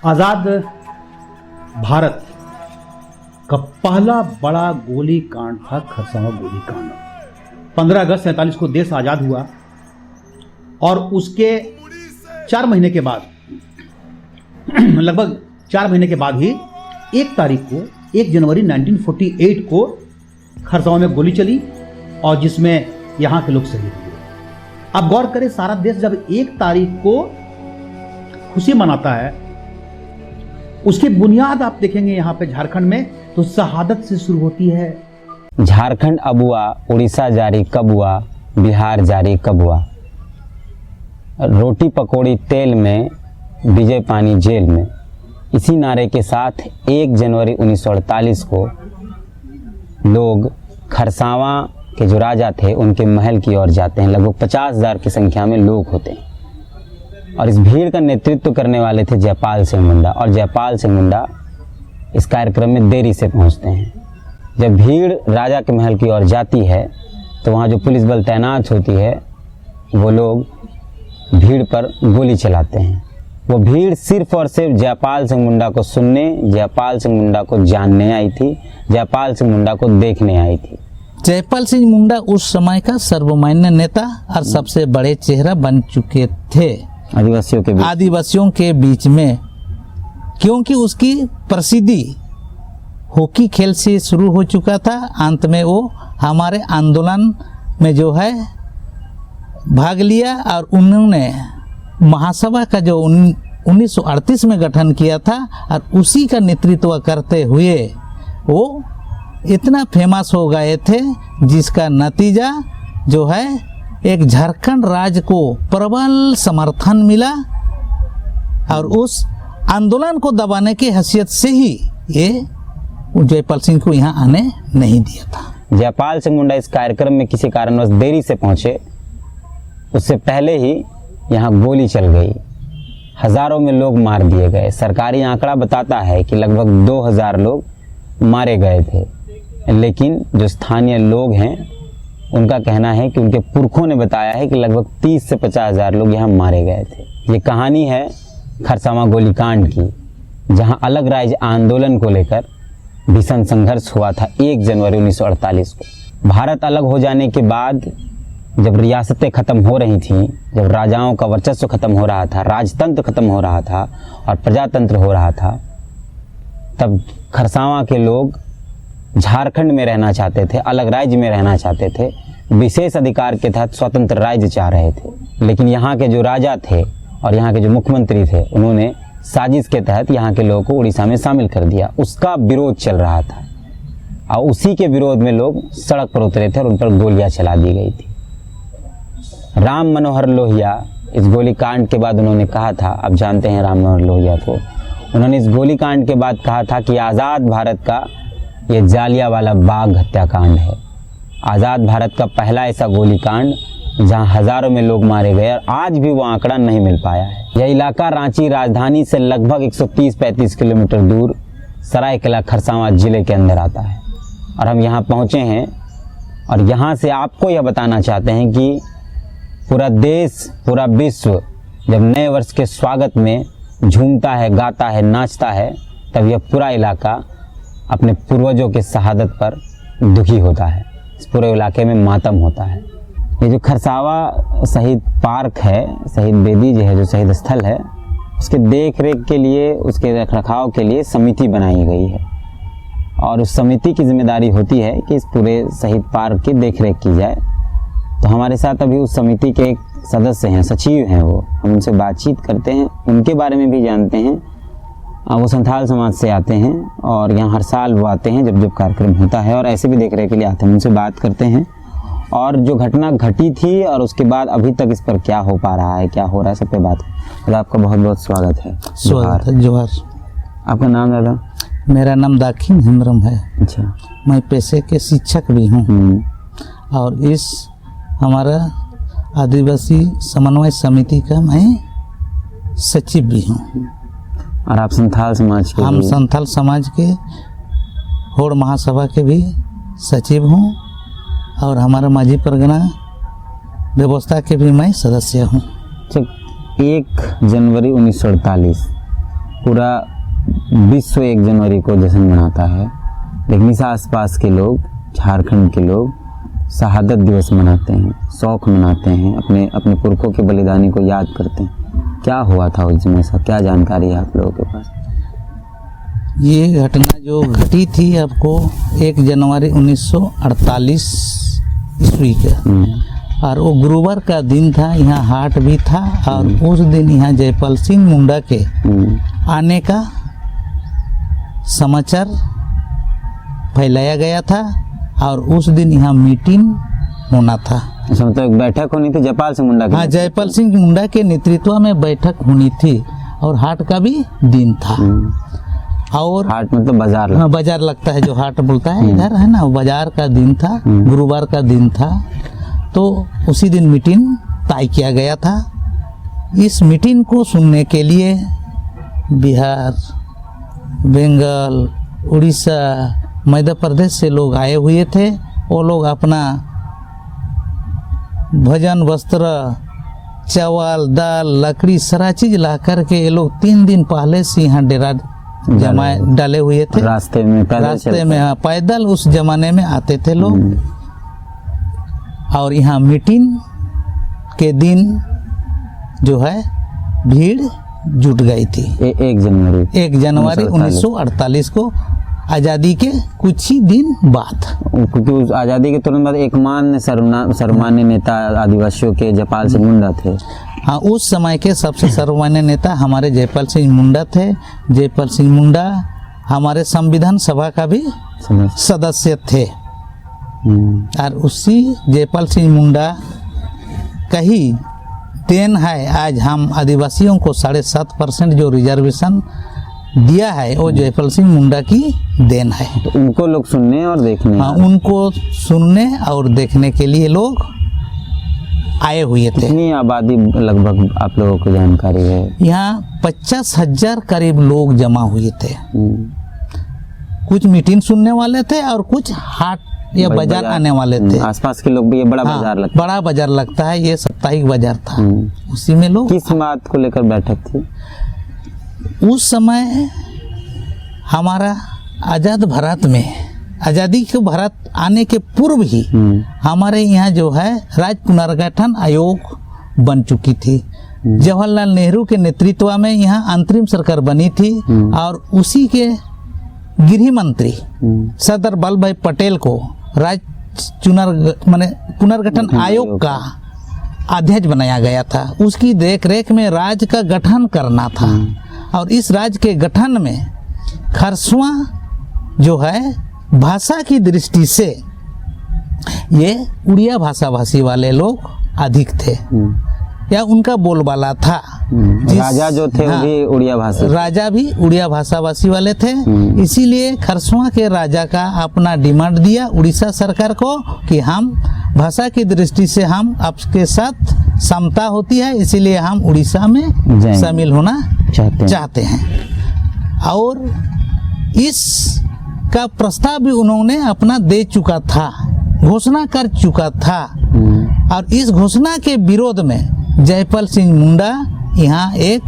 आज़ाद भारत का पहला बड़ा गोली कांड था खरसावां गोली कांड। 15 अगस्त 47 को देश आज़ाद हुआ और उसके 4 महीने के बाद लगभग 4 महीने के बाद ही 1 तारीख को 1 जनवरी 1948 को खरसावां में गोली चली और जिसमें यहाँ के लोग शहीद हुए। आप गौर करें, सारा देश जब 1 तारीख को खुशी मनाता है, उसकी बुनियाद आप देखेंगे यहाँ पे झारखंड में तो शहादत से शुरू होती है। झारखंड अब हुआ, उड़ीसा जारी कब हुआ, बिहार जारी कब हुआ। रोटी पकौड़ी तेल में, विजय पानी जेल में। इसी नारे के साथ 1 जनवरी 1948 को लोग खरसावां के जो राजा थे उनके महल की ओर जाते हैं। लगभग 50,000 की संख्या में लोग होते हैं और इस भीड़ का नेतृत्व करने वाले थे जयपाल सिंह मुंडा। और जयपाल सिंह मुंडा इस कार्यक्रम में देरी से पहुंचते हैं। जब भीड़ राजा के महल की ओर जाती है तो वहाँ जो पुलिस बल तैनात होती है वो लोग भीड़ पर गोली चलाते हैं। वो भीड़ सिर्फ और सिर्फ जयपाल सिंह मुंडा को सुनने, जयपाल सिंह मुंडा को जानने आई थी, जयपाल सिंह मुंडा को देखने आई थी। जयपाल सिंह मुंडा उस समय का सर्वमान्य नेता और सबसे बड़े चेहरा बन चुके थे आदिवासियों के बीच में, क्योंकि उसकी प्रसिद्धि हॉकी खेल से शुरू हो चुका था। अंत में वो हमारे आंदोलन में जो है भाग लिया और उन्होंने महासभा का जो 1938 में गठन किया था और उसी का नेतृत्व करते हुए वो इतना फेमस हो गए थे, जिसका नतीजा जो है एक झारखंड राज्य को प्रबल समर्थन मिला और उस आंदोलन को दबाने की हैसियत से ही ये जयपाल सिंह को यहाँ आने नहीं दिया था। जयपाल सिंह मुंडा इस कार्यक्रम में किसी कारणवश देरी से पहुंचे, उससे पहले ही यहाँ गोली चल गई, हजारों में लोग मार दिए गए। सरकारी आंकड़ा बताता है कि लगभग 2000 लोग मारे गए थे, लेकिन जो स्थानीय लोग हैं उनका कहना है कि उनके पुरखों ने बताया है कि लगभग 30 से 50,000 लोग यहाँ मारे गए थे। ये कहानी है खरसावां गोलीकांड की, जहाँ अलग राज्य आंदोलन को लेकर भीषण संघर्ष हुआ था 1 जनवरी 1948 को। भारत अलग हो जाने के बाद जब रियासतें ख़त्म हो रही थीं, जब राजाओं का वर्चस्व ख़त्म हो रहा था, राजतंत्र ख़त्म हो रहा था और प्रजातंत्र हो रहा था, तब खरसावां के लोग झारखंड में रहना चाहते थे, अलग राज्य में रहना चाहते थे, विशेष अधिकार के तहत स्वतंत्र राज्य चाह रहे थे। लेकिन यहाँ के जो राजा थे और यहाँ के जो मुख्यमंत्री थे, उन्होंने साजिश के तहत यहाँ के लोगों को उड़ीसा में शामिल कर दिया। उसका विरोध चल रहा था और उसी के विरोध में लोग सड़क पर उतरे थे और उन पर गोलियां चला दी गई थी। राम मनोहर लोहिया इस गोलीकांड के बाद उन्होंने कहा था, आप जानते हैं राम मनोहर लोहिया को, उन्होंने इस गोलीकांड के बाद कहा था कि आज़ाद भारत का ये जालियांवाला बाग हत्याकांड है। आज़ाद भारत का पहला ऐसा गोलीकांड जहां हजारों में लोग मारे गए और आज भी वो आंकड़ा नहीं मिल पाया है। यह इलाका रांची राजधानी से लगभग 130-135 किलोमीटर दूर सरायकेला खरसावां जिले के अंदर आता है और हम यहाँ पहुँचे हैं और यहाँ से आपको यह बताना चाहते हैं कि पूरा देश, पूरा विश्व जब नए वर्ष के स्वागत में झूमता है, गाता है, नाचता है, तब यह पूरा इलाका अपने पूर्वजों के शहादत पर दुखी होता है। इस पूरे इलाके में मातम होता है। ये जो खरसावां शहीद पार्क है, शहीद बेदी जो है, जो शहीद स्थल है, उसके देख रेख के लिए, उसके रखरखाव के लिए समिति बनाई गई है और उस समिति की जिम्मेदारी होती है कि इस पूरे शहीद पार्क की देख रेख की जाए। तो हमारे साथ अभी उस समिति के एक सदस्य हैं, सचिव हैं, वो हम उनसे बातचीत करते हैं, उनके बारे में भी जानते हैं। वो संथाल समाज से आते हैं और यहाँ हर साल वो आते हैं जब कार्यक्रम होता है और ऐसे भी देख रेख के लिए आते हैं। उनसे बात करते हैं और जो घटना घटी थी और उसके बाद अभी तक इस पर क्या हो पा रहा है, क्या हो रहा है, सब पे बात है। तो आपका बहुत बहुत स्वागत है। जोहार। आपका नाम दादा? मेरा नाम दाखिन हेम्ब्रम है। अच्छा। मैं पेशे के शिक्षक भी हूँ और इस हमारा आदिवासी समन्वय समिति का मैं सचिव भी हूँ। और आप संथाल समाज के? हम संथाल समाज के होड़ महासभा के भी सचिव हूँ और हमारा माझी परगना व्यवस्था के भी मैं सदस्य हूँ। 1 जनवरी 1948 पूरा विश्व 1 जनवरी को जश्न मनाता है, लेकिन इस आसपास के लोग, झारखंड के लोग शहादत दिवस मनाते हैं, शौक मनाते हैं, अपने अपने पुरखों के बलिदानी को याद करते हैं। क्या हुआ था उस दिन, ऐसा क्या जानकारी है आप लोगों के पास? ये घटना जो घटी थी आपको 1 जनवरी 1948 ईस्वी का, और वो गुरुवार का दिन था, यहाँ हाट भी था, और उस दिन यहाँ जयपाल सिंह मुंडा के आने का समाचार फैलाया गया था, और उस दिन यहाँ मीटिंग होना था। अच्छा, मतलब एक बैठक होनी थी जयपाल सिंह मुंडा की? हाँ, जयपाल सिंह मुंडा के नेतृत्व में बैठक होनी थी, और हाट का भी दिन था। और हाट मतलब बाजार? हाँ, बाजार लगता है, जो हाट बोलता है इधर है ना, बाजार का दिन था, गुरुवार का दिन था। तो उसी दिन मीटिंग तय किया गया था। इस मीटिंग को सुनने के लिए बिहार, बंगाल, उड़ीसा, मध्य प्रदेश से लोग आए हुए थे। वो लोग अपना भोजन, वस्त्र, चावल, दाल, लकड़ी, सारा चीज ला करके ये लोग 3 दिन पहले से यहाँ डेरा जमाए डाले हुए थे। रास्ते में हाँ, पैदल उस जमाने में आते थे लोग। और यहाँ मीटिंग के दिन जो है भीड़ जुट गई थी। 1 जनवरी 1948 को, आज़ादी के कुछ ही दिन बाद। क्योंकि उस आज़ादी के तुरंत बाद एक सर्वमान्य नेता आदिवासियों के जयपाल सिंह मुंडा थे। हाँ, उस समय के सबसे सर्वमान्य नेता हमारे जयपाल सिंह मुंडा थे। जयपाल सिंह मुंडा हमारे संविधान सभा का भी सदस्य थे। और उसी जयपाल सिंह मुंडा का ही देन है आज हम आदिवासियों को 7.5% जो रिजर्वेशन दिया है, वो जयपाल सिंह मुंडा की देन है। तो उनको लोग सुनने और देखने, हाँ, उनको सुनने और देखने के लिए लोग आए हुए थे। कितनी आबादी लगभग आप लोगों को जानकारी है? यहाँ 50,000 करीब लोग जमा हुए थे। कुछ मीटिंग सुनने वाले थे और कुछ हाट या बाजार आने वाले थे। आसपास के लोग भी, ये बड़ा बाजार लगता है? बड़ा बाजार लगता है, ये साप्ताहिक बाजार था। उसी में लोग, किस बात को लेकर बैठक थी उस समय? हमारा आज़ाद भारत में, आज़ादी के भारत आने के पूर्व ही हमारे यहाँ जो है राज्य पुनर्गठन आयोग बन चुकी थी। जवाहरलाल नेहरू के नेतृत्व में यहाँ अंतरिम सरकार बनी थी, और उसी के गृह मंत्री सरदार वल्लभ भाई पटेल को राज्य पुनर्गठन आयोग का अध्यक्ष बनाया गया था। उसकी देखरेख में राज्य का गठन करना था, और इस राज्य के गठन में खरसुआ जो है भाषा की दृष्टि से ये उड़िया भाषा भाषी वाले लोग अधिक थे, या उनका बोलबाला था। राजा जो थे वो भी उड़िया भाषा, राजा भी उड़िया भाषा भाषी वाले थे। इसीलिए खरसुआ के राजा का अपना डिमांड दिया उड़ीसा सरकार को कि हम भाषा की दृष्टि से हम आपके साथ समता होती है, इसीलिए हम उड़ीसा में शामिल होना चाहते हैं। और इस का प्रस्ताव भी उन्होंने अपना दे चुका था, घोषणा कर चुका था। और इस घोषणा के विरोध में जयपाल सिंह मुंडा यहाँ एक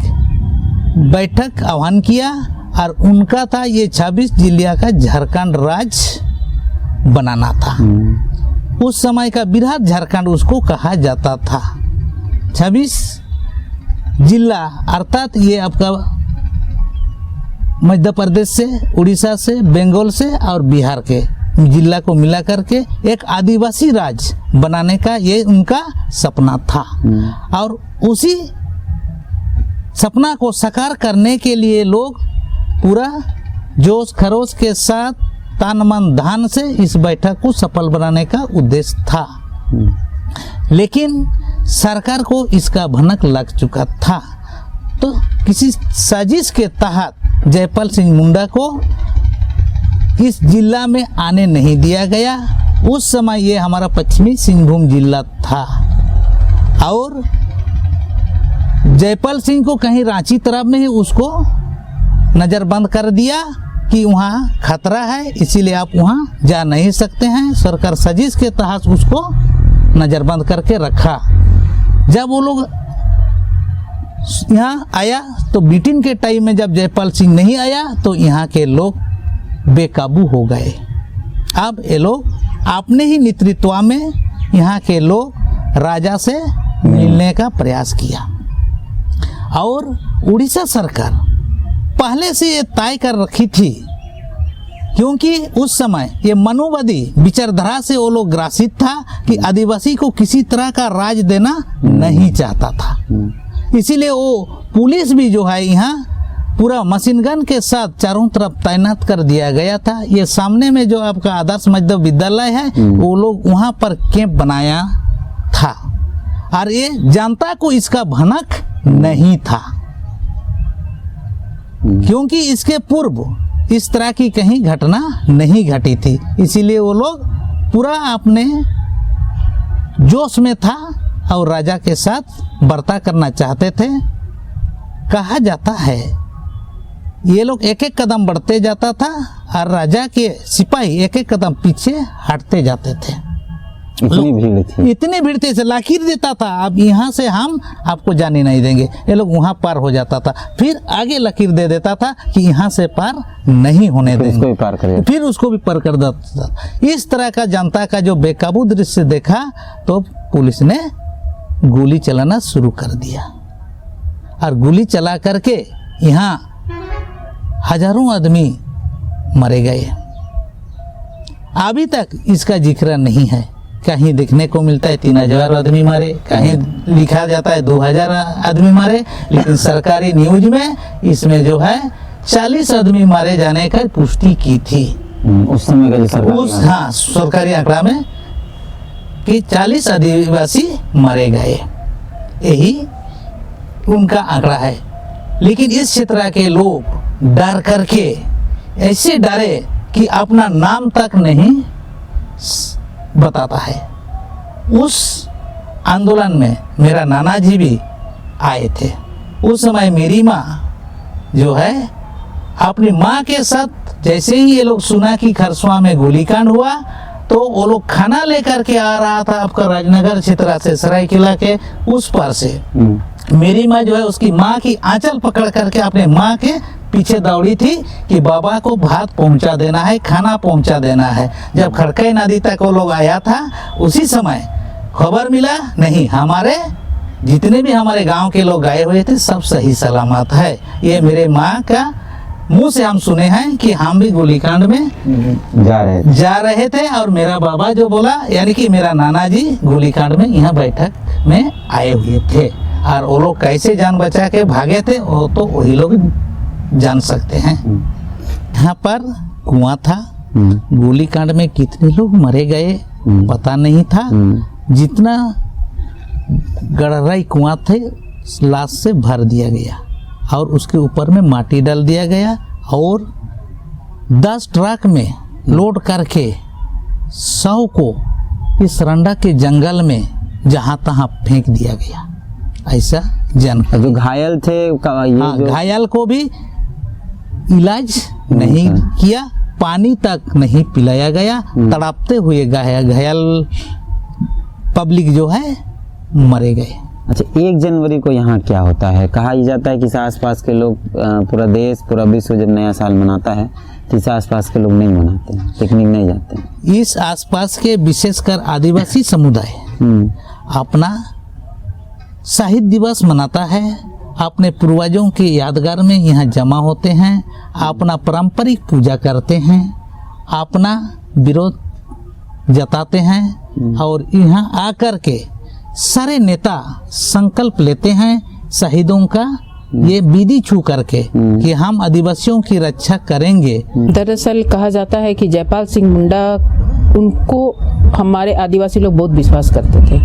बैठक आह्वान किया, और उनका था ये 26 जिले का झारखंड राज्य बनाना था। उस समय का बृहद झारखंड उसको कहा जाता था। 26 जिला अर्थात ये आपका मध्य प्रदेश से, उड़ीसा से, बंगाल से और बिहार के जिला को मिला करके एक आदिवासी राज्य बनाने का ये उनका सपना था। और उसी सपना को साकार करने के लिए लोग पूरा जोश खरोश के साथ, तन मन धन से इस बैठक को सफल बनाने का उद्देश्य था। लेकिन सरकार को इसका भनक लग चुका था, तो किसी साजिश के तहत जयपाल सिंह मुंडा को इस जिला में आने नहीं दिया गया। उस समय ये हमारा पश्चिमी सिंहभूम जिला था, और जयपाल सिंह को कहीं रांची तरफ में ही उसको नज़रबंद कर दिया कि वहाँ खतरा है, इसीलिए आप वहाँ जा नहीं सकते हैं। सरकार साजिश के तहत उसको नज़रबंद करके रखा। जब वो लोग यहाँ आया तो ब्रिटेन के टाइम में जब जयपाल सिंह नहीं आया तो यहाँ के लोग बेकाबू हो गए। अब ये लोग अपने ही नेतृत्व में यहाँ के लोग राजा से मिलने का प्रयास किया और उड़ीसा सरकार पहले से ये तय कर रखी थी, क्योंकि उस समय ये मनोवादी विचारधारा से वो लोग ग्रासित था कि आदिवासी को किसी तरह का राज देना नहीं चाहता था। इसीलिए वो पुलिस भी जो है यहाँ पूरा मशीन गन के साथ चारों तरफ तैनात कर दिया गया था। ये सामने में जो आपका आदर्श मध्य विद्यालय है वो लोग वहाँ पर कैंप बनाया था और ये जनता को इसका भनक नहीं था, क्योंकि इसके पूर्व इस तरह की कहीं घटना नहीं घटी थी। इसीलिए वो लोग पूरा अपने जोश में था और राजा के साथ बर्ताव करना चाहते थे। कहा जाता है ये लोग एक एक कदम बढ़ते जाता था और राजा के सिपाही एक एक कदम पीछे हटते जाते थे। इतनी भीड़ थी, इतनी भीड़ थी, लकीर देता था अब यहाँ से हम आपको जाने नहीं देंगे। ये लोग वहाँ पार हो जाता था, फिर आगे लकीर दे देता था कि यहाँ से पार नहीं होने देंगे, उसको भी पार कर फिर उसको भी पार कर देता था। इस तरह का जनता का जो बेकाबू दृश्य देखा तो पुलिस ने गोली चलाना शुरू कर दिया और गोली चला करके यहाँ हजारों आदमी मरे गए। अभी तक इसका जिक्र नहीं है। कहीं देखने को मिलता है 3000 आदमी मारे, कहीं लिखा जाता है 2000 आदमी मारे, लेकिन सरकारी न्यूज में इसमें जो है 40 आदमी मारे जाने का पुष्टि की थी उस समय का सरकारी आंकड़ा में कि 40 आदिवासी मारे गए, यही उनका आंकड़ा है। लेकिन इस क्षेत्र के लोग डर करके ऐसे डरे कि अपना नाम तक नहीं बताता है। उस आंदोलन में मेरा नाना जी भी आए थे। उस समय मेरी माँ जो है अपनी माँ के साथ, जैसे ही ये लोग सुना कि खरसुआ में गोलीकांड हुआ तो वो लोग खाना लेकर के आ रहा था आपका राजनगर क्षेत्र से, सरायकेला के उस पार से। मेरी माँ जो है उसकी माँ की आंचल पकड़ करके अपने माँ के पीछे दौड़ी थी कि बाबा को भात पहुंचा देना है, खाना पहुंचा देना है। जब खड़कई नदी तक वो लोग आया था उसी समय खबर मिला नहीं, हमारे जितने भी हमारे गांव के लोग गए हुए थे सब सही सलामत है। ये मेरे माँ का मुंह से हम सुने हैं कि हम भी गोलीकांड में जा रहे थे और मेरा बाबा जो बोला, यानी कि मेरा नाना जी गोलीकांड में यहाँ बैठक में आए हुए थे और वो लोग कैसे जान बचा के भागे थे वो तो वही लोग जान सकते हैं। यहाँ पर कुआं था, गोलीकांड में कितने लोग मरे गए पता नहीं था। जितना गहराई कुआं थे लाश से भर दिया गया और उसके ऊपर में माटी डाल दिया गया और 10 ट्रक में लोड करके 100 को इस रंडा के जंगल में जहाँ तहाँ फेंक दिया गया। ऐसा जानकारी। जो घायल थे घायल को भी इलाज नहीं किया, पानी तक नहीं पिलाया गया, तड़पते हुए घायल पब्लिक जो है मरे गए। अच्छा, 1 जनवरी को यहाँ क्या होता है? कहा जाता है कि आसपास के लोग, पूरा देश पूरा विश्व जब नया साल मनाता है तो इस आसपास के लोग नहीं मनाते हैं, पिकनिक नहीं जाते हैं। इस आसपास के विशेषकर आदिवासी समुदाय अपना शहीद दिवस मनाता है, अपने पूर्वजों के यादगार में यहाँ जमा होते हैं, अपना पारंपरिक पूजा करते हैं, अपना विरोध जताते हैं और यहाँ आकर के सारे नेता संकल्प लेते हैं शहीदों का ये विधि छू करके कि हम आदिवासियों की रक्षा करेंगे। दरअसल कहा जाता है कि जयपाल सिंह मुंडा, उनको हमारे आदिवासी लोग बहुत विश्वास करते थे,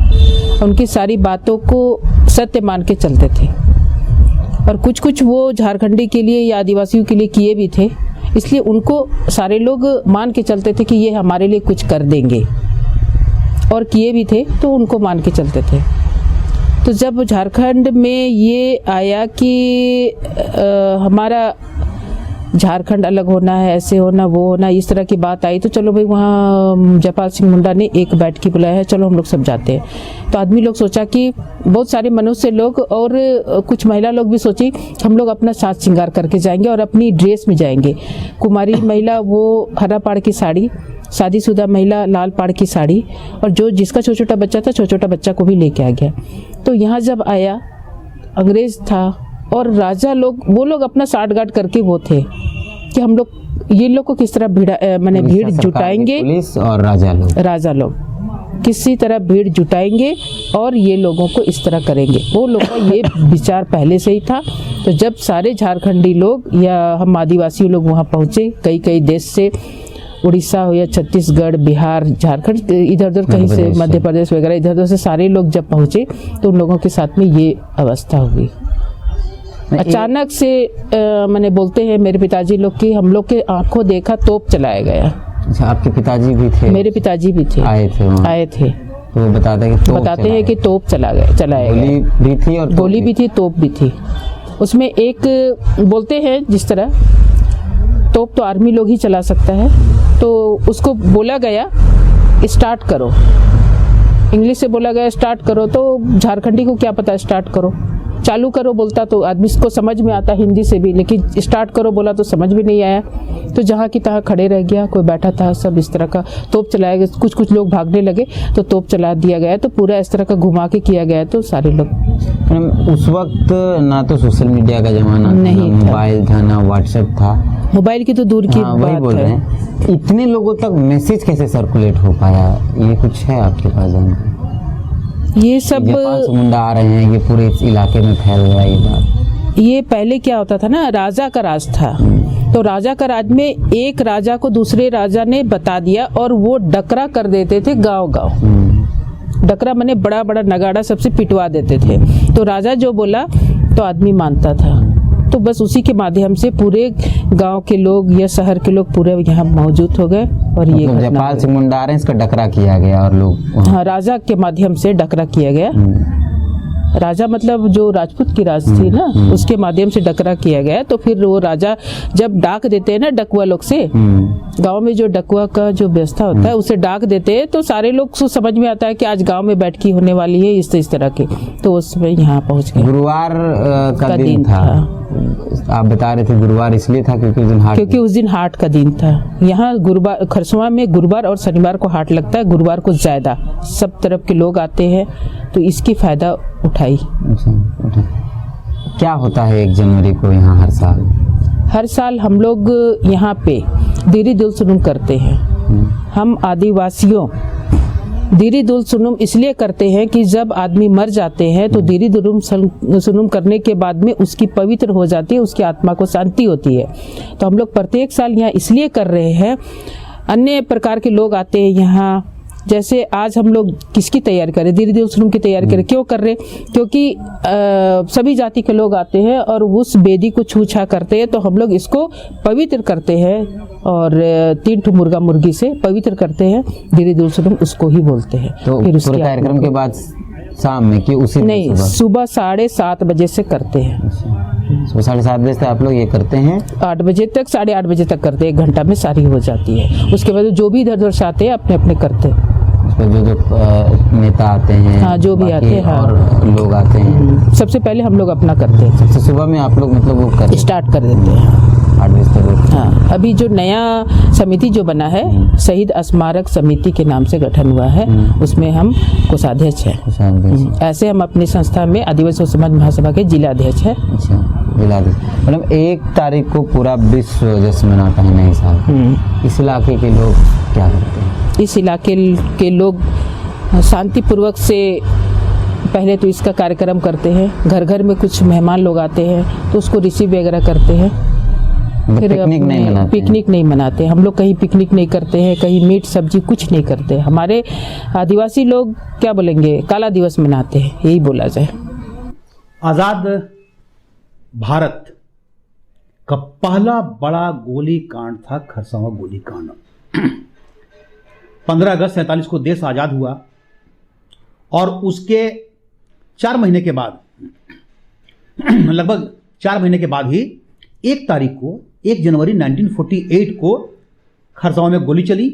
उनकी सारी बातों को सत्य मान के चलते थे और कुछ कुछ वो झारखंडी के लिए या आदिवासियों के लिए किए भी थे, इसलिए उनको सारे लोग मान के चलते थे कि ये हमारे लिए कुछ कर देंगे और किए भी थे, तो उनको मान के चलते थे। तो जब झारखंड में ये आया कि हमारा झारखंड अलग होना है, ऐसे होना वो होना, इस तरह की बात आई तो चलो भाई वहाँ जयपाल सिंह मुंडा ने एक बैठकी बुलाया है, चलो हम लोग सब जाते हैं। तो आदमी लोग सोचा कि बहुत सारे मनुष्य लोग और कुछ महिला लोग भी सोची हम लोग अपना साज श्रृंगार करके जाएंगे और अपनी ड्रेस में जाएंगे। कुमारी महिला वो हरा पाड़ की साड़ी, शादीशुदा महिला लाल पाड़ की साड़ी, और जो जिसका छोटा छोटा बच्चा था छोटा छोटा बच्चा को भी लेके आ गया। तो यहाँ जब आया अंग्रेज था और राजा लोग, वो लोग अपना साठ गांठ करके वो थे कि हम लोग ये लोग को किस तरह भीड़ जुटाएंगे, पुलिस और राजा लोग किसी तरह भीड़ जुटाएंगे और ये लोगों को इस तरह करेंगे। वो लोगों का ये विचार पहले से ही था। तो जब सारे झारखंडी लोग या हम आदिवासी लोग वहाँ पहुँचे, कई कई देश से, उड़ीसा हो या छत्तीसगढ़, बिहार, झारखंड, इधर उधर कहीं से, मध्य प्रदेश वगैरह इधर उधर से सारे लोग जब पहुँचे तो उन लोगों के साथ में ये अवस्था हुई। अचानक से मैंने बोलते हैं मेरे पिताजी लोग की, हम लोग के आंखों देखा तोप चलाया गया। अच्छा, आपके पिताजी भी थे? मेरे पिताजी भी थे, आए थे। तो वो बताते हैं कि तोप चलाया गया। गोली भी थी और गोली भी थी, तोप भी थी। उसमें एक बोलते हैं जिस तरह तोप तो आर्मी लोग ही चला सकता है, तो उसको बोला गया स्टार्ट करो, इंग्लिश से बोला गया स्टार्ट करो। तो झारखंडी को क्या पता स्टार्ट करो, चालू करो बोलता तो आदमी को समझ में आता हिंदी से भी, लेकिन स्टार्ट करो बोला तो समझ में नहीं आया। तो जहाँ की तहाँ खड़े रह गया, कोई बैठा था, सब इस तरह का तोप चलाया गया। कुछ लोग भागने लगे तो तोप चला दिया गया। तो पूरा इस तरह का घुमा के किया गया। तो सारे लोग, उस वक्त ना तो सोशल मीडिया का जमाना नहीं था, मोबाइल था, ना व्हाट्सएप था, मोबाइल की तो दूर की बात बोल रहे हैं। इतने लोगों तक मैसेज कैसे सर्कुलेट हो पाया, ये कुछ है आपके पास जानकारी? ये सब जयपाल सिंह मुंडा आ रहे हैं, ये पूरे इस इलाके में फैल गया ये बात। ये पहले क्या होता था ना, राजा का राज था। तो राजा का राज में एक राजा को दूसरे राजा ने बता दिया और वो डकरा कर देते थे गांव गांव। डकरा माने बड़ा बड़ा नगाड़ा सबसे पिटवा देते थे। तो राजा जो बोला तो आदमी मानता था। तो बस उसी के माध्यम से पूरे गांव के लोग या शहर के लोग पूरे यहाँ मौजूद हो गए। और ये जयपाल सिंह मुंडा आ रहे हैं, इसका डकरा किया गया और लोग, हाँ, राजा के माध्यम से डकरा किया गया। राजा मतलब जो राजपूत की राज थी ना, उसके माध्यम से डकरा किया गया। तो फिर वो राजा जब डाक देते हैं ना डकुआ लोग से, गांव में जो डकुआ का जो व्यवस्था होता है उसे डाक देते हैं, तो सारे लोग को समझ में आता है कि आज गांव में बैठकी होने वाली है इस तरह की। तो उसमें यहाँ पहुँच गए। गुरुवार का दिन था। आप बता रहे थे गुरुवार इसलिए था क्योंकि उस दिन हाट का दिन था। यहाँ गुरुवार, खरसवां में गुरुवार और शनिवार को हाट लगता है। गुरुवार को ज्यादा सब तरफ के लोग आते हैं, तो इसकी फायदा उठाई। क्या होता है 1 जनवरी को यहाँ हर साल हम लोग यहाँ पे दीरी दुल सुनुम करते हैं। हम आदिवासियों दीरी दुल सुनुम इसलिए करते हैं कि जब आदमी मर जाते हैं तो दीरी दुल सुनुम करने के बाद में उसकी पवित्र हो जाती है, उसकी आत्मा को शांति होती है। तो हम लोग प्रत्येक साल यहाँ इसलिए कर रहे हैं। अन्य प्रकार के लोग आते हैं यहाँ, जैसे आज हम लोग किसकी तैयारी करें, दीरी दुल सुनुम की तैयारी करें। क्यों कर रहे? क्योंकि सभी जाति के लोग आते हैं और उस बेदी को छूछा करते हैं। तो हम लोग इसको पवित्र करते हैं और 3 ठो मुर्गा मुर्गी से पवित्र करते हैं। दीरी दुल सुनुम उसको ही बोलते हैं। तो फिर उसके कार्यक्रम के बाद शाम में कि उसी नहीं, सुबह 7:30 बजे से करते हैं। सुबह 7:30 बजे तक आप लोग ये करते हैं? 8 बजे तक, 8:30 बजे तक करते हैं। 1 घंटा में सारी हो जाती है। उसके बाद जो भी इधर उधर से आते हैं अपने अपने करते हैं। जो नेता आते हैं, हाँ, जो भी आते हैं, हाँ, और लोग आते हैं। सबसे पहले हम लोग अपना करते हैं। सबसे सुबह में आप लोग मतलब वो स्टार्ट कर देते हैं 8 बजे तक। हाँ, अभी जो नया समिति जो बना है, शहीद स्मारक समिति के नाम से गठन हुआ है, उसमें हम कोषाध्यक्ष हैं। ऐसे हम अपनी संस्था में आदिवासी समाज महासभा के जिलाध्यक्ष हैं। अच्छा, जिलाध्यक्ष। मतलब 1 तारीख को पूरा विश्व जश्न मनाता है नए साल। इस इलाके के लोग क्या करते हैं? इस इलाके के लोग शांतिपूर्वक से पहले तो इसका कार्यक्रम करते हैं। घर घर में कुछ मेहमान लोग आते हैं तो उसको रिसीव वगैरह करते हैं। फिर पिकनिक नहीं मनाते हम लोग, कहीं पिकनिक नहीं करते हैं, कहीं मीट सब्जी कुछ नहीं करते। हमारे आदिवासी लोग क्या बोलेंगे, काला दिवस मनाते हैं, यही बोला जाए। आज़ाद भारत का पहला बड़ा गोली कांड था खरसावा गोली कांड। 15 अगस्त 47 को देश आज़ाद हुआ और उसके 4 महीने के बाद, लगभग 4 महीने के बाद ही 1 तारीख को 1 जनवरी 1948 को खरसावां में गोली चली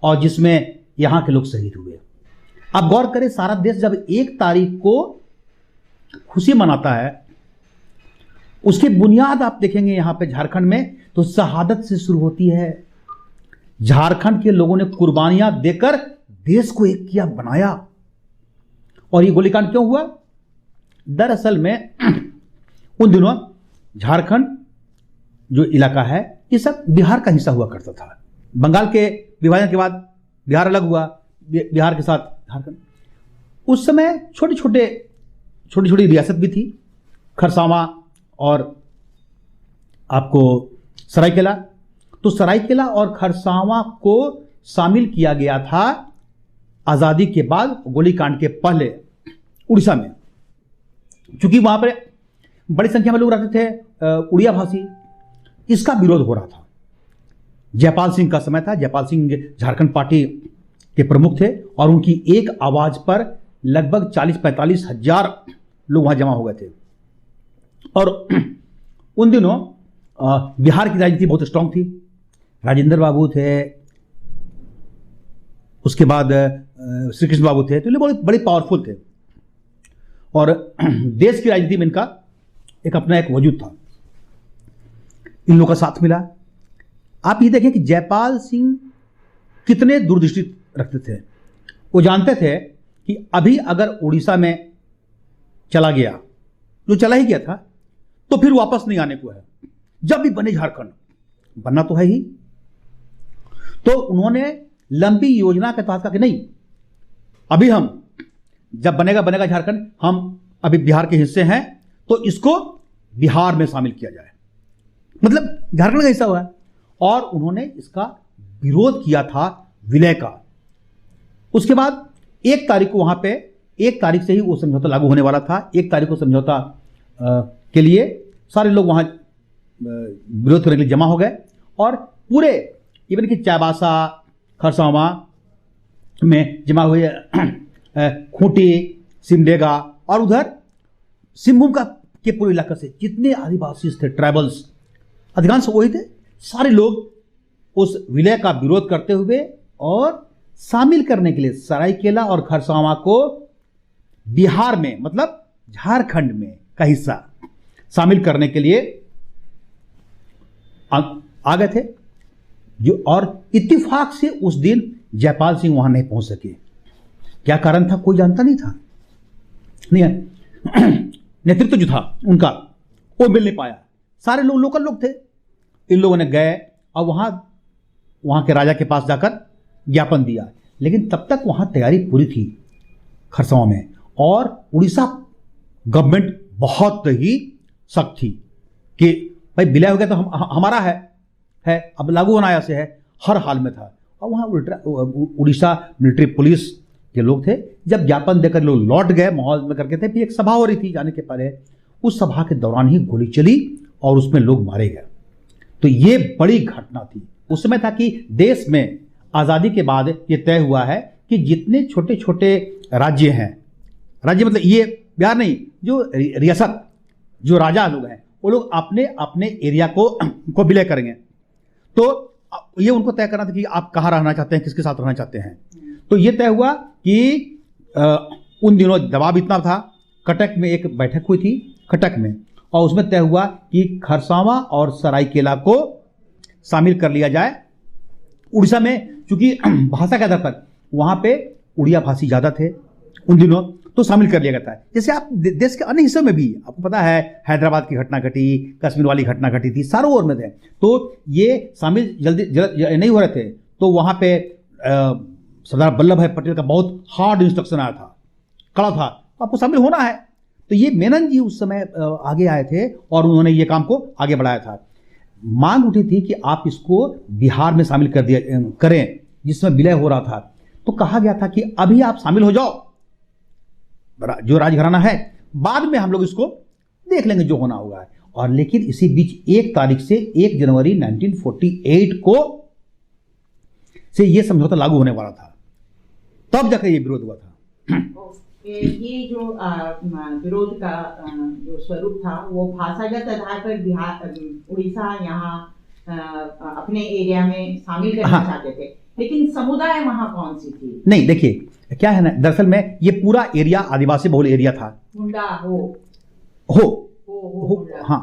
और जिसमें यहाँ के लोग शहीद हुए। अब गौर करें, सारा देश जब 1 तारीख को खुशी मनाता है, उसकी बुनियाद आप देखेंगे यहाँ पे झारखंड में तो शहादत से शुरू होती है। झारखंड के लोगों ने कुर्बानियां देकर देश को एक किया, बनाया। और ये गोलीकांड क्यों हुआ? दरअसल में उन दिनों झारखंड जो इलाका है ये सब बिहार का हिस्सा हुआ करता था। बंगाल के विभाजन के बाद बिहार अलग हुआ, बिहार के साथ झारखंड। उस समय छोटी छोटी रियासत भी थी, खरसावां और आपको सरायकेला। तो सरायकेला और खरसावां को शामिल किया गया था आज़ादी के बाद गोलीकांड के पहले उड़ीसा में, क्योंकि वहां पर बड़ी संख्या में लोग रहते थे उड़िया भाषी। इसका विरोध हो रहा था। जयपाल सिंह का समय था। जयपाल सिंह झारखंड पार्टी के प्रमुख थे और उनकी एक आवाज पर लगभग 40-45 हजार लोग वहां जमा हो गए थे। और उन दिनों बिहार की राजनीति बहुत स्ट्रांग थी। राजेंद्र बाबू थे, उसके बाद श्री कृष्ण बाबू थे, तो ये बहुत बड़े पावरफुल थे और देश की राजनीति में इनका अपना एक वजूद था। इन लोगों का साथ मिला। आप ये देखें कि जयपाल सिंह कितने दूरदृष्टि रखते थे। वो जानते थे कि अभी अगर उड़ीसा में चला गया, जो चला ही गया था, तो फिर वापस नहीं आने को है। जब भी बने झारखंड, बनना तो है ही। तो उन्होंने लंबी योजना के तहत कहा कि नहीं, अभी हम जब बनेगा झारखंड, हम अभी बिहार के हिस्से हैं, तो इसको बिहार में शामिल किया जाए, मतलब झारखंड का हिस्सा हुआ। और उन्होंने इसका विरोध किया था विलय का। उसके बाद 1 तारीख को वहां पे 1 तारीख से ही वो समझौता लागू होने वाला था। 1 तारीख को समझौता के लिए सारे लोग वहां विरोध करने के लिए जमा हो गए और पूरे इवन कि चाईबासा, खरसावां में जमा हुए खूंटी, सिमडेगा और उधर सिंहभूम के पूरे इलाके से जितने आदिवासी थे, ट्राइबल्स, अधिकांश वही थे। सारे लोग उस विलय का विरोध करते हुए और शामिल करने के लिए सरायकेला और खरसावां को बिहार में, मतलब झारखंड में का हिस्सा शामिल करने के लिए आ गए थे। जो और इत्तेफाक से उस दिन जयपाल सिंह वहां नहीं पहुंच सके। क्या कारण था कोई जानता नहीं था। नहीं, नेतृत्व जो था उनका वो मिल नहीं पाया। सारे लोग लोकल लोग थे। इन लोगों ने गए और वहां के राजा के पास जाकर ज्ञापन दिया, लेकिन तब तक वहां तैयारी पूरी थी खरसावां में। और उड़ीसा गवर्नमेंट बहुत ही सख्त थी कि भाई विलय हो गया तो हमारा है अब लागू होना से है, हर हाल में था। और वहाँ उड़ीसा मिलिट्री पुलिस के लोग थे। जब ज्ञापन देकर लोग लौट गए, माहौल में करके थे, फिर एक सभा हो रही थी जाने के पहले, उस सभा के दौरान ही गोली चली और उसमें लोग मारे गए। तो ये बड़ी घटना थी। उस समय था कि देश में आज़ादी के बाद ये तय हुआ है कि जितने छोटे छोटे राज्य हैं, राज्य मतलब ये बिहार नहीं, जो रियासत, जो राजा लोग हैं, वो लोग अपने अपने एरिया को विलय करेंगे। तो ये उनको तय करना था कि आप कहाँ रहना चाहते हैं, किसके साथ रहना चाहते हैं। तो ये तय हुआ कि उन दिनों दबाव इतना था। कटक में एक बैठक हुई थी, कटक में, और उसमें तय हुआ कि खरसावां और सरायकेला को शामिल कर लिया जाए। उड़ीसा में चूंकि भाषा के आधार पर वहां पे उड़िया भाषी ज्यादा थे उन दिनों, तो शामिल कर लिया गया था। जैसे आप देश के अन्य हिस्सों में भी आपको पता है, हैदराबाद की घटना घटी, कश्मीर वाली घटना घटी थी, सारों ओर में थे। तो ये शामिल जल्दी नहीं हो रहे थे। तो वहां पे सरदार वल्लभ भाई पटेल का बहुत हार्ड इंस्ट्रक्शन आया था, कड़ा था, आपको शामिल होना है। तो ये मेनन जी उस समय आगे आए थे और उन्होंने ये काम को आगे बढ़ाया था। मांग उठी थी कि आप इसको बिहार में शामिल करें, जिसमें विलय हो रहा था। तो कहा गया था कि अभी आप शामिल हो जाओ, जो राजघराना है, बाद में हम लोग इसको देख लेंगे जो होना होगा। और लेकिन इसी बीच 1 तारीख से 1 जनवरी 1948 को से ये समझौता लागू होने वाला था। तब जाकर ये विरोध हुआ था। ये जो विरोध का जो स्वरूप था वो भाषागत आधार पर बिहार उड़ीसा यहाँ अपने एरिया में शामिल करना चाहते थे, लेकिन समुदाय वहाँ कौन सी थी? नहीं, देखिए क्या है ना, दरअसल में ये पूरा एरिया आदिवासी बहुल एरिया था। मुंडा हो हाँ,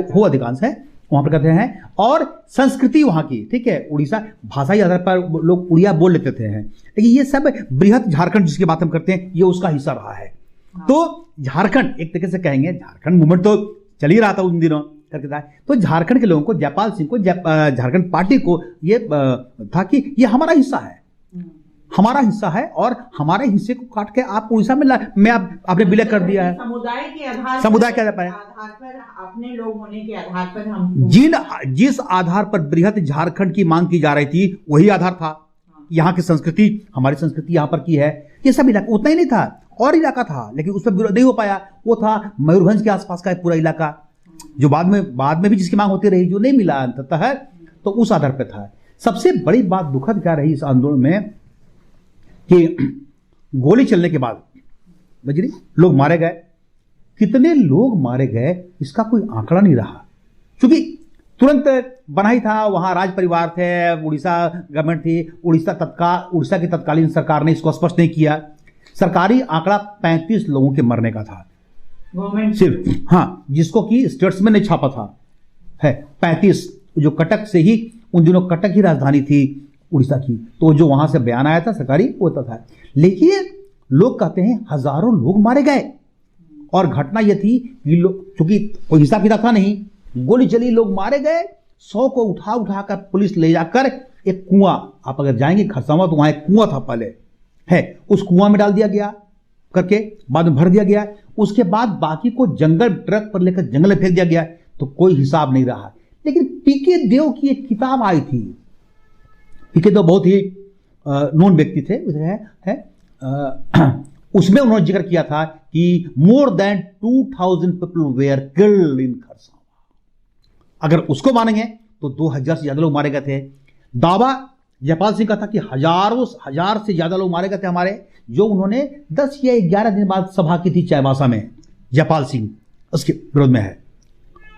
हो अधिकांश है वहां पर कहते हैं, और संस्कृति वहां की, ठीक है, उड़ीसा भाषाई आधार पर लोग उड़िया बोल लेते थे हैं, लेकिन ये सब बृहद झारखंड जिसकी बात हम करते हैं ये उसका हिस्सा रहा है। तो झारखंड एक तरीके से कहेंगे, झारखंड मूवमेंट तो चल ही रहा था उन दिनों करके था, तो झारखंड के लोगों को, जयपाल सिंह को, झारखंड पार्टी को ये था कि ये हमारा हिस्सा है, हमारा हिस्सा है, और हमारे हिस्से को काट के आप उड़ीसा में आपने विलय कर दिया है। समुदाय के आधार पर अपने लोग होने के आधार पर हम जिस आधार पर बृहद झारखंड की मांग की जा रही थी वही आधार था। यहाँ की संस्कृति, हमारी संस्कृति यहाँ पर की है, ये सब इलाका उतना ही नहीं था, और इलाका था लेकिन उस पर विरोध नहीं हो पाया। वो था मयूरभंज के आसपास का एक पूरा इलाका, जो बाद में भी जिसकी मांग होती रही, जो नहीं मिला अंततः, तो उस आधार पर था। सबसे बड़ी बात दुखद क्या रही इस आंदोलन में कि गोली चलने के बाद बजरी लोग मारे गए। कितने लोग मारे गए इसका कोई आंकड़ा नहीं रहा, क्योंकि तुरंत बना ही था, वहां राज परिवार थे, उड़ीसा गवर्नमेंट थी, उड़ीसा की तत्कालीन सरकार ने इसको स्पष्ट नहीं किया। सरकारी आंकड़ा 35 लोगों के मरने का था गवर्नमेंट सिर्फ, हाँ, जिसको कि स्टेट्समैन ने छापा था, है 35, जो कटक से ही, उन दिनों कटक ही राजधानी थी उड़ीसा की, तो जो वहां से बयान आया था सरकारी वो था। लेकिन लोग कहते हैं हजारों लोग मारे गए, और घटना यह थी कि चूंकि कोई हिसाब किताब था नहीं, गोली चली, लोग मारे गए। 100 को उठा कर पुलिस ले जाकर एक कुआं, आप अगर जाएंगे खरसावां तो वहां एक कुआं था पहले, है, उस कुआं में डाल दिया गया करके, बाद में भर दिया गया। उसके बाद बाकी को जंगल, ट्रक पर लेकर जंगल में फेंक दिया गया, तो कोई हिसाब नहीं रहा। लेकिन पीके देव की एक किताब आई थी, पीके देव बहुत ही नोन व्यक्ति थे, उसमें उन्होंने जिक्र किया था कि more than 2000 people where killed in Kharsawan. अगर उसको मानेंगे तो 2000 से ज्यादा लोग मारे गए थे। दावा जयपाल सिंह का था कि हजार से ज्यादा लोग मारे गए थे हमारे, जो उन्होंने 10 या 11 दिन बाद सभा की थी चाईबासा में, जयपाल सिंह उसके विरोध में है,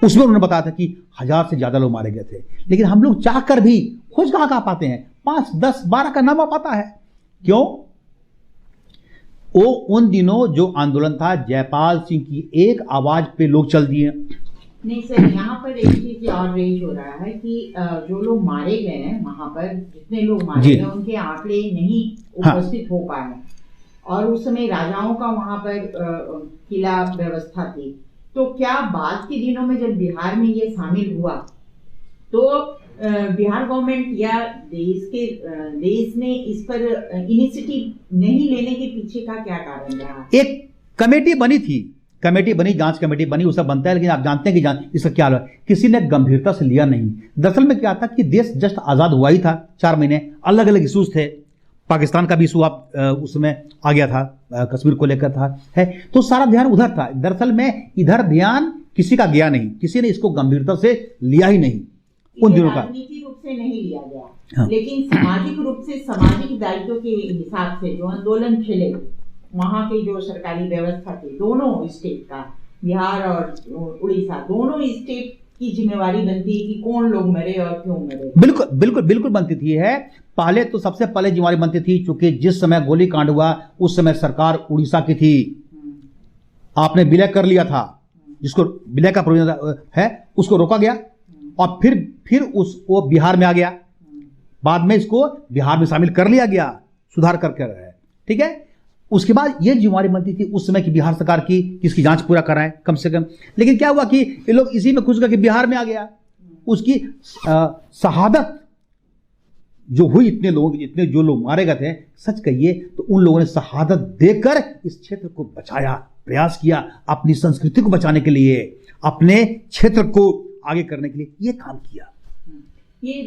उसमें उन्होंने बताया था कि 1000 से ज्यादा लोग मारे गए थे। लेकिन हम लोग चाहकर भी खोज कहां पाते हैं, 5, 10, 12 का नाम आ पाता है। क्यों? वो उन दिनों जो आंदोलन था, जयपाल सिंह की एक आवाज पे लोग चल दिए। नहीं सर, यहाँ पर एक चीज और रेज हो रहा है कि जो लोग मारे गए हैं वहां पर, जितने लोग मारे गए उनके आंकड़े नहीं उपस्थित हो पाए, और उस समय राजाओं का वहां पर किला व्यवस्था थी। तो क्या बाद के दिनों में जब बिहार में ये शामिल हुआ तो बिहार गवर्नमेंट या देश ने इस पर इनिशिएटिव नहीं लेने के पीछे का क्या कारण रहा? एक कमेटी बनी थी, जांच कमेटी बनी, वो सब बनता है, लेकिन आप जानते हैं कि जांच इसका क्या हुआ, किसी ने गंभीरता से लिया नहीं। दरअसल में क्या था कि देश जस्ट आजाद हुआ ही था, 4 महीने, अलग अलग इशूज थे, पाकिस्तान का भी इशू आप उसमें आ गया था, कश्मीर को लेकर था, है, तो सारा ध्यान उधर था। दरअसल में इधर ध्यान किसी का गया नहीं, किसी ने इसको गंभीरता से लिया ही नहीं उन दिनों का। राजनीतिक रूप से नहीं लिया गया, हाँ। लेकिन सामाजिक रूप से, सामाजिक दायित्व के हिसाब से जो आंदोलन चले, वहाँ की जो सरकारी व्यवस्था थी, दोनों स्टेट का, बिहार और उड़ीसा, दोनों स्टेट की जिम्मेवारी बनती है कि कौन लोग मरे और क्यों मरे। बिल्कुल बिल्कुल बिल्कुल बनती थी। है, पहले तो सबसे पहले जिम्मेवारी बनती थी, चूंकि जिस समय गोली कांड हुआ उस समय सरकार उड़ीसा की थी, आपने विलय कर लिया था, जिसको विलय का प्रोविजन है उसको रोका गया, और फिर वो बिहार में आ गया, बाद में इसको बिहार में शामिल कर लिया गया, सुधार करके है, ठीक है। उसके बाद ये जिम्मेवारी बनती थी उस समय की बिहार सरकार की, इसकी जांच पूरा कराएं कम से कम। लेकिन क्या हुआ कि ये लोग इसी में खुश करके बिहार में आ गया, उसकी शहादत जो हुई, इतने लोगों की, इतने जो लोग मारे गए थे, सच कहिए तो उन लोगों ने शहादत देकर इस क्षेत्र को बचाया, प्रयास किया, अपनी संस्कृति को बचाने के लिए, अपने क्षेत्र को आगे करने के लिए ये काम किया। ये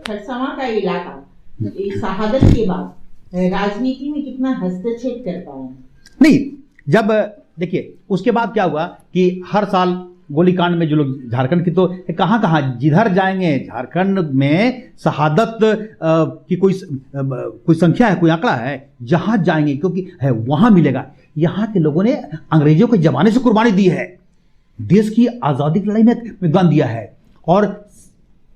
खरसावां का इलाका शहादत के बाद राजनीति में कितना हस्तक्षेप कर पाए? नहीं, जब देखिए उसके बाद क्या हुआ कि हर साल गोलीकांड में जो लोग झारखंड की, तो कहाँ कहाँ जिधर जाएंगे झारखंड में शहादत की कोई संख्या है, कोई आंकड़ा है, जहां जाएंगे क्योंकि है वहां मिलेगा। यहाँ के लोगों ने अंग्रेजों के जमाने से कुर्बानी दी है, देश की आज़ादी की लड़ाई में योगदान दिया है। और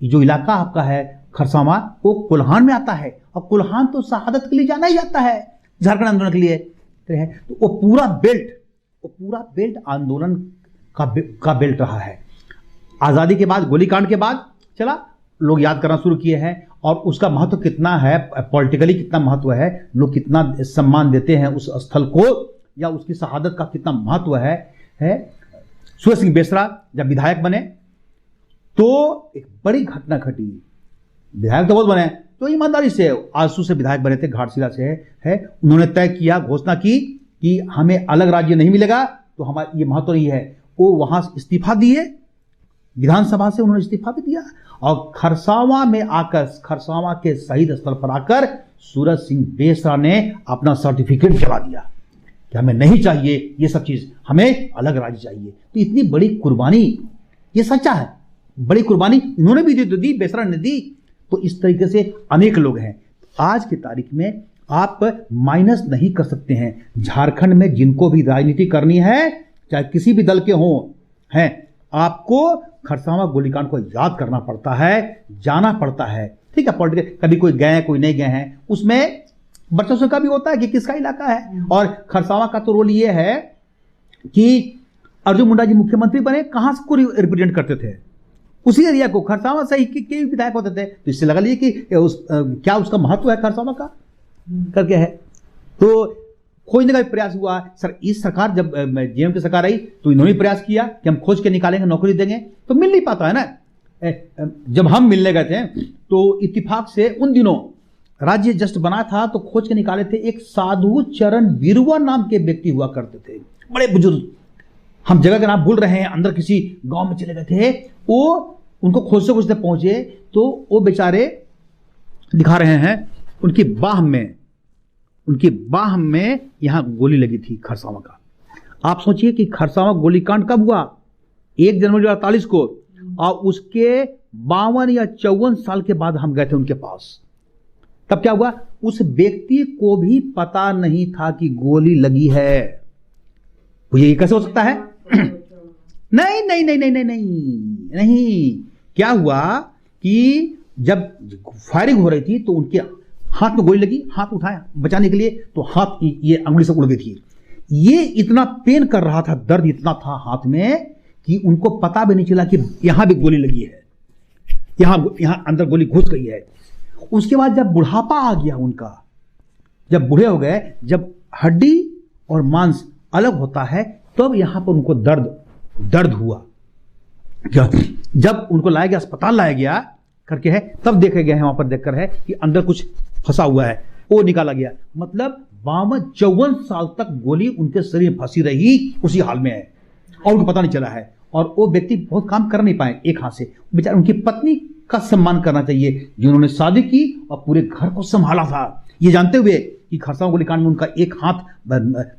जो इलाका आपका है खरसावां, वो कोल्हान में आता है, और कोल्हान तो शहादत के लिए जाना ही जाता है, झारखंड आंदोलन के लिए है। तो वो पूरा बेल्ट आंदोलन का बेल्ट रहा है। आज़ादी के बाद, गोलीकांड के बाद चला, लोग याद करना शुरू किए हैं, और उसका महत्व कितना है, पॉलिटिकली कितना महत्व है, लोग कितना सम्मान देते हैं उस स्थल को, या उसकी शहादत का कितना महत्व है। सूरज सिंह बेसरा जब विधायक बने तो एक बड़ी घटना घटी। विधायक तो बहुत बने, तो ईमानदारी से आजसू से विधायक बने थे, घाटशिला से है। उन्होंने तय किया, घोषणा की कि हमें अलग राज्य नहीं मिलेगा, तो हमारा ये महत्व नहीं है। वो वहां इस्तीफा दिए, विधानसभा से उन्होंने इस्तीफा भी दिया, और खरसावां में आकर, खरसावां के शहीद स्थल पर आकर सूरज सिंह बेसरा ने अपना सर्टिफिकेट जला दिया कि हमें नहीं चाहिए ये सब चीज, हमें अलग राज्य चाहिए। तो इतनी बड़ी कुर्बानी, ये सच्चा है, बड़ी कुर्बानी इन्होंने भी दी, बेसरा ने दी। तो इस तरीके से अनेक लोग हैं। आज की तारीख में आप माइनस नहीं कर सकते हैं। झारखंड में जिनको भी राजनीति करनी है, चाहे किसी भी दल के हों, हैं, आपको खरसावां गोलीकांड को याद करना पड़ता है, जाना पड़ता है। ठीक है, पॉलिटिकल कभी कोई गए कोई नहीं गए हैं, उसमें वर्चस्व का भी होता है कि किसका इलाका है। और खरसावां का तो रोल ये है कि अर्जुन मुंडा जी मुख्यमंत्री बने, कहां से को रिप्रेजेंट करते थे, उसी एरिया को, खरसावां से ही के विधायक होते थे। तो इससे लगा लिए कि क्या उसका महत्व है खरसावां का करके है। तो खोजने का भी प्रयास हुआ सर। इस सरकार जब जेएम की सरकार आई तो इन्होंने प्रयास किया कि हम खोज के निकालेंगे, नौकरी देंगे, तो मिल नहीं पाता है ना। जब हम मिलने गए थे तो इत्तेफाक से उन दिनों राज्य जस्ट बना था, तो खोज के निकाले थे। एक साधु चरण बिरुआ नाम के व्यक्ति हुआ करते थे, बड़े बुजुर्ग, हम जगह का नाम भूल रहे हैं, अंदर किसी गांव में चले गए थे। वो उनको खोजते खोजते पहुंचे तो वो बेचारे दिखा रहे हैं, उनकी बाह में यहां गोली लगी थी खरसावां का। आप सोचिए कि खरसावां गोलीकांड कब हुआ, 1 जनवरी 1948 को, और उसके 52 या 54 साल के बाद हम गए थे उनके पास। तब क्या हुआ, उस व्यक्ति को भी पता नहीं था कि गोली लगी है। तो ये कैसे हो सकता है? नहीं नहीं नहीं नहीं नहीं नहीं नहीं। क्या हुआ कि जब फायरिंग हो रही थी तो उनके हाथ में गोली लगी, हाथ उठाया बचाने के लिए, तो हाथ ये अंगुली से उड़ गई थी। ये इतना पेन कर रहा था, दर्द इतना था हाथ में कि उनको पता भी नहीं चला कि यहां भी गोली लगी है, यहां अंदर गोली घुस गई है। उसके बाद जब बुढ़ापा आ गया उनका, जब बूढ़े हो गए, जब हड्डी और मांस अलग होता है, तब यहां पर उनको दर्द हुआ। जब उनको लाया गया, अस्पताल लाया गया करके है, तब देखे गए हैं, वहां पर देखकर है कि अंदर कुछ फंसा हुआ है, वो निकाला गया। मतलब 52-54 साल तक गोली उनके शरीर में फंसी रही, उसी हाल में है, और उनको पता नहीं चला है। और वो व्यक्ति बहुत काम कर नहीं पाए एक हाथ से। बेचारे, उनकी पत्नी का सम्मान करना चाहिए जिन्होंने शादी की और पूरे घर को संभाला था, ये जानते हुए कि खरसावां गोलीकांड में उनका एक हाथ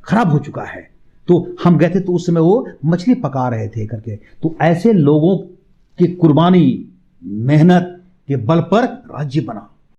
खराब हो चुका है। तो हम गए थे तो उस समय वो मछली पका रहे थे करके। तो ऐसे लोगों की कुर्बानी, मेहनत के बल पर राज्य बना।